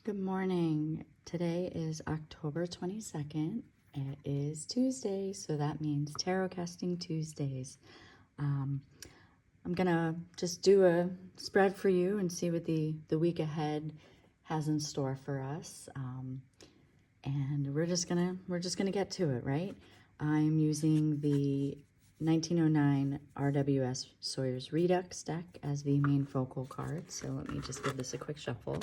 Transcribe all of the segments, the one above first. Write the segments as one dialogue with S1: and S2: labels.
S1: Good morning. Today is October 22nd. It is Tuesday, so that means Tarot Casting Tuesdays. I'm gonna just do a spread for you and see what the week ahead has in store for us. And we're just gonna get to it, right? I'm using the 1909 RWS Sawyer's Redux deck as the main focal card. So let me just give this a quick shuffle.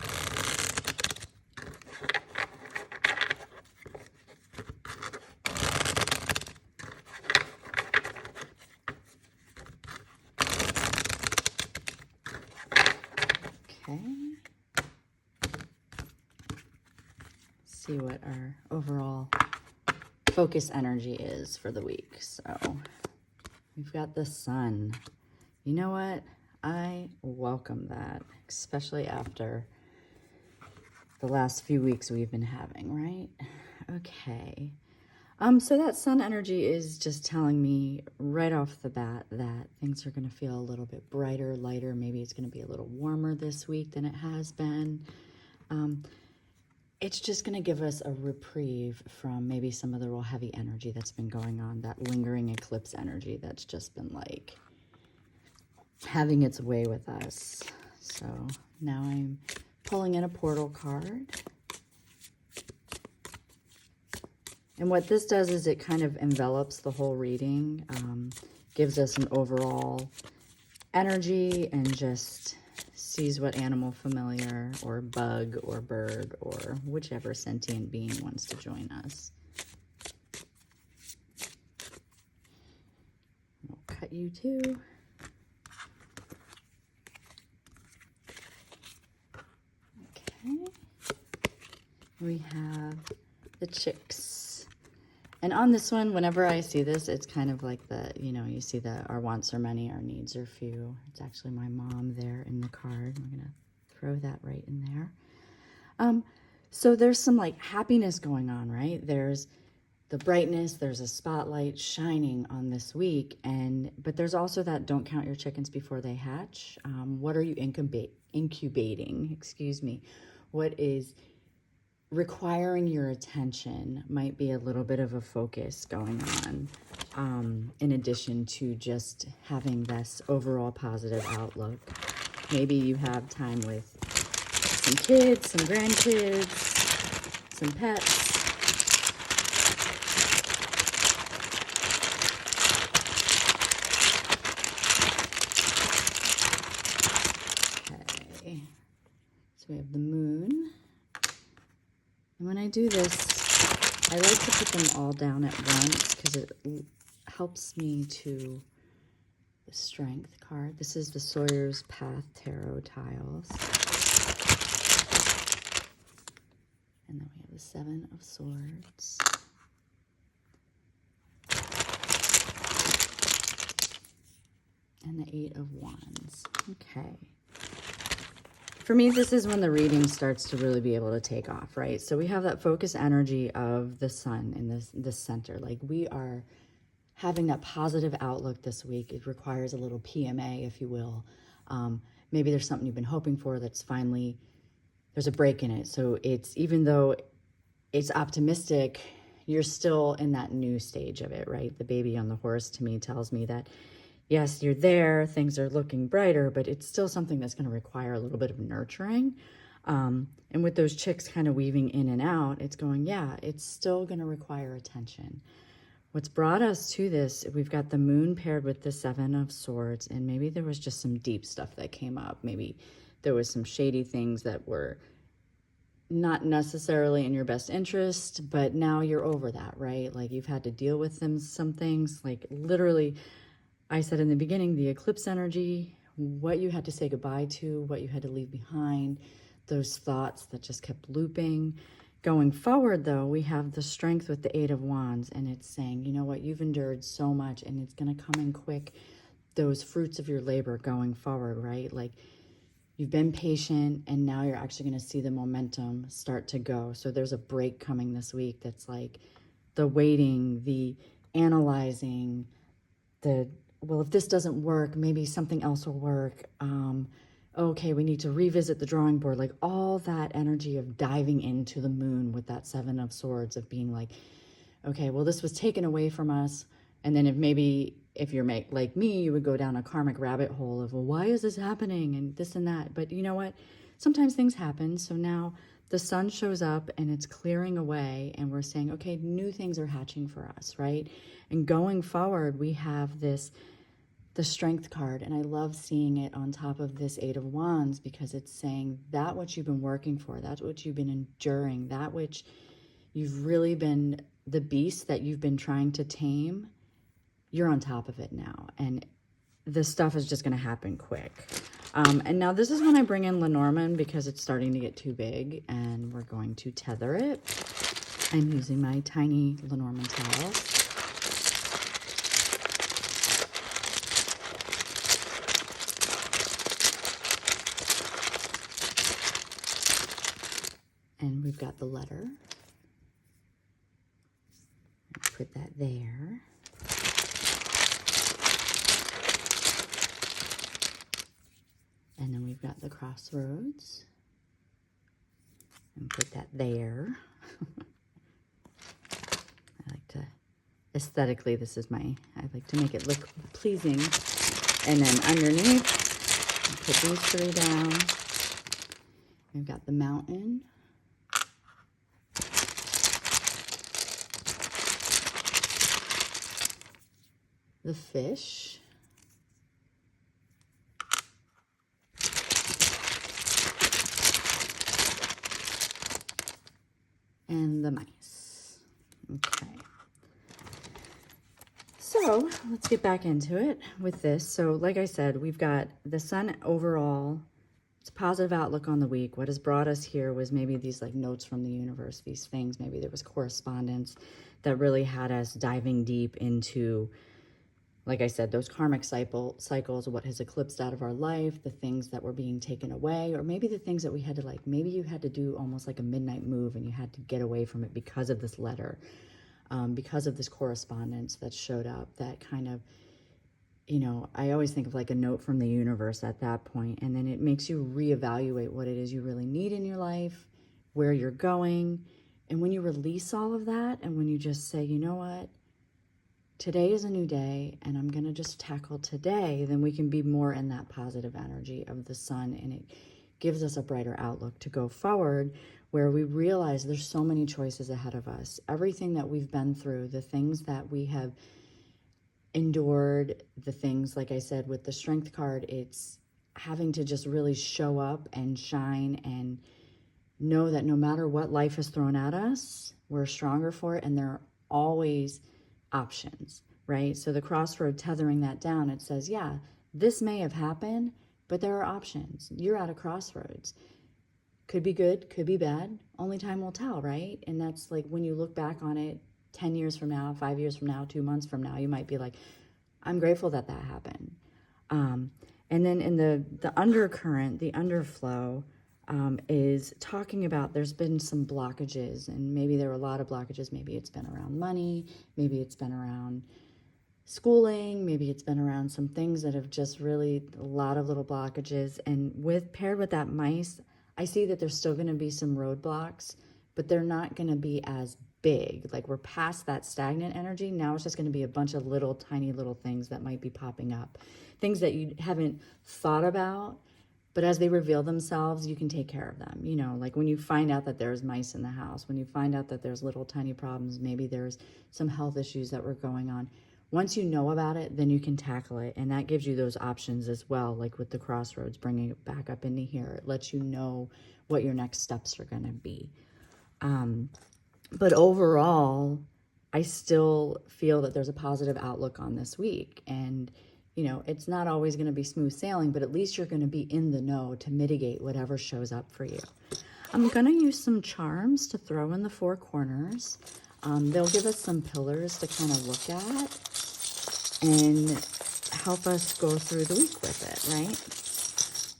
S1: Okay. See what our overall focus energy is for the week. So we've got the sun. You know what? I welcome that, especially after the last few weeks we've been having, right? Okay. So that sun energy is just telling me right off the bat that things are going to feel a little bit brighter, lighter. Maybe it's going to be a little warmer this week than it has been. It's just going to give us a reprieve from maybe some of the real heavy energy that's been going on, that lingering eclipse energy that's just been like having its way with us. So now I'm pulling in a portal card. And what this does is it kind of envelops the whole reading, gives us an overall energy, and just sees what animal familiar or bug or bird or whichever sentient being wants to join us. We'll cut you too. Okay. We have the chicks. And on this one, whenever I see this, it's kind of like the, you know, you see the our wants are many, our needs are few. It's actually my mom there in the card. I'm going to throw that right in there. So there's some like happiness going on, right? There's the brightness, there's a spotlight shining on this week. But there's also that don't count your chickens before they hatch. What are you incubating? Excuse me. What is requiring your attention might be a little bit of a focus going on, in addition to just having this overall positive outlook. Maybe you have time with some kids, some grandkids, some pets. Okay, so we have the moon. And when I do this, I like to put them all down at once because it helps me to the strength card. This is the Sawyer's Path Tarot tiles. And then we have the Seven of Swords. And the Eight of Wands. Okay. For me, this is when the reading starts to really be able to take off, right? So we have that focus energy of the sun in this center. Like we are having that positive outlook this week. It requires a little PMA, if you will. Maybe there's something you've been hoping for that's finally, there's a break in it. So it's, even though it's optimistic, you're still in that new stage of it, right? The baby on the horse to me tells me that yes, you're there, things are looking brighter, but it's still something that's going to require a little bit of nurturing. And with those chicks kind of weaving in and out, it's going, yeah, it's still going to require attention. What's brought us to this, we've got the moon paired with the Seven of Swords, and maybe there was just some deep stuff that came up. Maybe there was some shady things that were not necessarily in your best interest, but now you're over that, right? Like you've had to deal with some things, like literally, I said in the beginning, the eclipse energy, what you had to say goodbye to, what you had to leave behind, those thoughts that just kept looping. Going forward, though, we have the strength with the Eight of Wands, and it's saying, you know what, you've endured so much, and it's going to come in quick, those fruits of your labor going forward, right? Like, you've been patient, and now you're actually going to see the momentum start to go. So there's a break coming this week that's like the waiting, the analyzing, the, well, if this doesn't work, maybe something else will work. okay, we need to revisit the drawing board, like all that energy of diving into the moon with that Seven of Swords, of being like, okay, well, this was taken away from us. And then if you're like me, you would go down a karmic rabbit hole of, well, why is this happening and this and that. But you know what? Sometimes things happen. So now the sun shows up and it's clearing away, and we're saying, okay, new things are hatching for us, right? And going forward, we have the Strength card, and I love seeing it on top of this Eight of Wands, because it's saying that which you've been working for, that's what you've been enduring, that which you've really been, the beast that you've been trying to tame, you're on top of it now, and this stuff is just going to happen quick. And now this is when I bring in Lenormand, because it's starting to get too big, and we're going to tether it. I'm using my tiny Lenormand towels. And we've got the letter. Put that there. And then we've got the crossroads. And put that there. I like to, aesthetically, this is I like to make it look pleasing. And then underneath, put these three down. We've got the mountain. The fish, and the mice. Okay, so let's get back into it with this. So like I said, we've got the sun overall. It's a positive outlook on the week. What has brought us here was maybe these like notes from the universe, these things. Maybe there was correspondence that really had us diving deep into, like I said, those karmic cycles, what has eclipsed out of our life, the things that were being taken away, or maybe the things that we had to, like, maybe you had to do almost like a midnight move and you had to get away from it because of this letter, because of this correspondence that showed up, that kind of, you know, I always think of like a note from the universe at that point, and then it makes you reevaluate what it is you really need in your life, where you're going. And when you release all of that, and when you just say, you know what, today is a new day, and I'm going to just tackle today, then we can be more in that positive energy of the sun, and it gives us a brighter outlook to go forward, where we realize there's so many choices ahead of us. Everything that we've been through, the things that we have endured, the things, like I said, with the Strength card, it's having to just really show up and shine and know that no matter what life has thrown at us, we're stronger for it, and there are always options, right? So the crossroad, tethering that down, it says, yeah, this may have happened, but there are options. You're at a crossroads. Could be good, could be bad. Only time will tell, right? And that's like when you look back on it 10 years from now, 5 years from now, 2 months from now, you might be like, I'm grateful that that happened. And then in the undercurrent, the underflow, is talking about there's been some blockages, and maybe there were a lot of blockages. Maybe it's been around money, maybe it's been around schooling, maybe it's been around some things that have just really a lot of little blockages. And paired with that mice, I see that there's still going to be some roadblocks, but they're not going to be as big. Like, we're past that stagnant energy. Now it's just going to be a bunch of little tiny little things that might be popping up, things that you haven't thought about. But as they reveal themselves, you can take care of them. You know, like when you find out that there's mice in the house, when you find out that there's little tiny problems, maybe there's some health issues that were going on. Once you know about it, then you can tackle it. And that gives you those options as well, like with the crossroads, bringing it back up into here. It lets you know what your next steps are going to be. But overall, I still feel that there's a positive outlook on this week. And you know, it's not always going to be smooth sailing, but at least you're going to be in the know to mitigate whatever shows up for you. I'm going to use some charms to throw in the four corners. They'll give us some pillars to kind of look at and help us go through the week with it, right?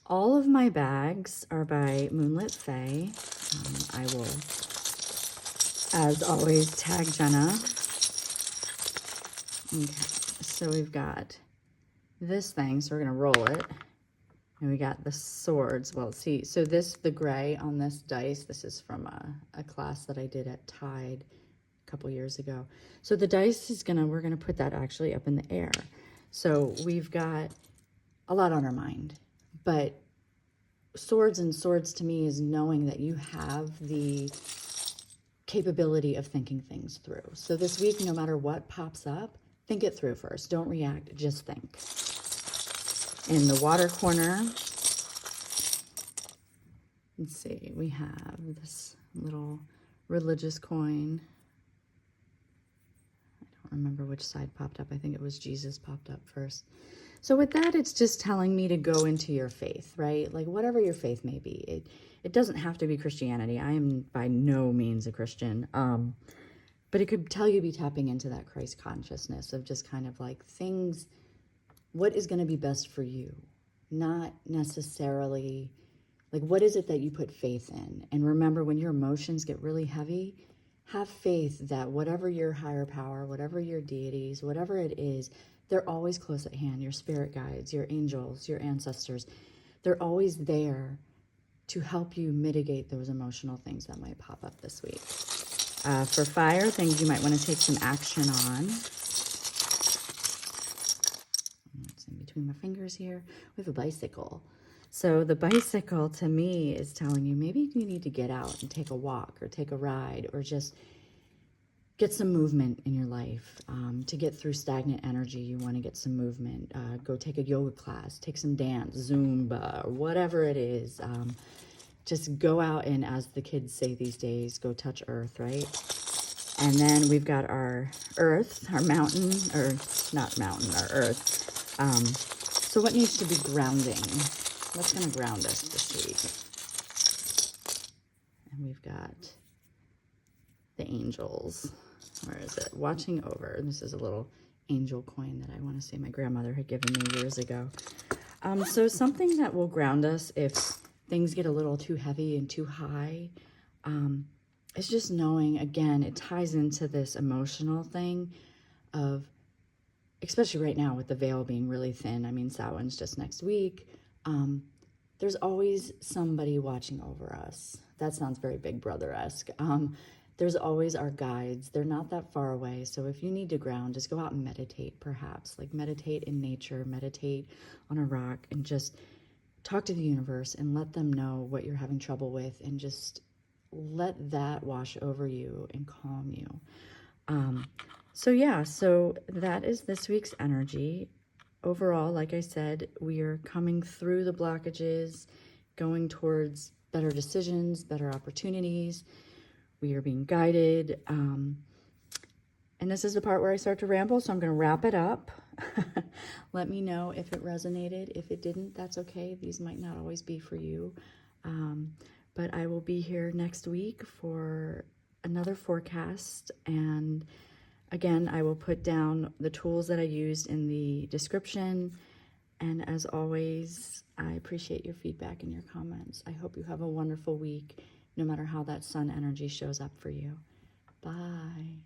S1: All of my bags are by Moonlit Fae. I will, as always, tag Jenna. Okay, so we've got this thing, so we're going to roll it. And we got the swords. Well, see, so the gray on this dice, this is from a class that I did at Tide a couple years ago. So the dice is we're gonna put that actually up in the air. So we've got a lot on our mind, but swords to me is knowing that you have the capability of thinking things through. So this week, no matter what pops up, think it through first. Don't react, just think. In the water corner, let's see, we have this little religious coin. I don't remember which side popped up. I think it was Jesus popped up first. So with that, it's just telling me to go into your faith, right? Like whatever your faith may be. It doesn't have to be Christianity. I am by no means a Christian. But it could tell you be tapping into that Christ consciousness of just kind of like things, what is going to be best for you? Not necessarily, like what is it that you put faith in? And remember, when your emotions get really heavy, have faith that whatever your higher power, whatever your deities, whatever it is, they're always close at hand. Your spirit guides, your angels, your ancestors, they're always there to help you mitigate those emotional things that might pop up this week. For fire, things you might want to take some action on. It's in between my fingers here. We have a bicycle. So the bicycle to me is telling you maybe you need to get out and take a walk or take a ride or just get some movement in your life. To get through stagnant energy, you want to get some movement. Go take a yoga class, take some dance, Zumba, or whatever it is. Just go out and, as the kids say these days, go touch earth, right? And then we've got our earth, our mountain, or not mountain, our earth. So what needs to be grounding? What's going to ground us this week? And we've got the angels. Where is it? Watching over. This is a little angel coin that I want to say my grandmother had given me years ago. So something that will ground us if things get a little too heavy and too high. It's just knowing, again, it ties into this emotional thing of, especially right now with the veil being really thin. I mean, Samhain's just next week. There's always somebody watching over us. That sounds very Big Brother-esque. There's always our guides. They're not that far away. So if you need to ground, just go out and meditate, perhaps. Like meditate in nature, meditate on a rock, and just talk to the universe and let them know what you're having trouble with, and just let that wash over you and calm you. So yeah, so that is this week's energy. Overall, like I said, we are coming through the blockages, going towards better decisions, better opportunities. We are being guided. And this is the part where I start to ramble, so I'm going to wrap it up. Let me know if it resonated. If it didn't, that's okay. These might not always be for you. But I will be here next week for another forecast. And again, I will put down the tools that I used in the description. And as always, I appreciate your feedback and your comments. I hope you have a wonderful week, no matter how that sun energy shows up for you. Bye.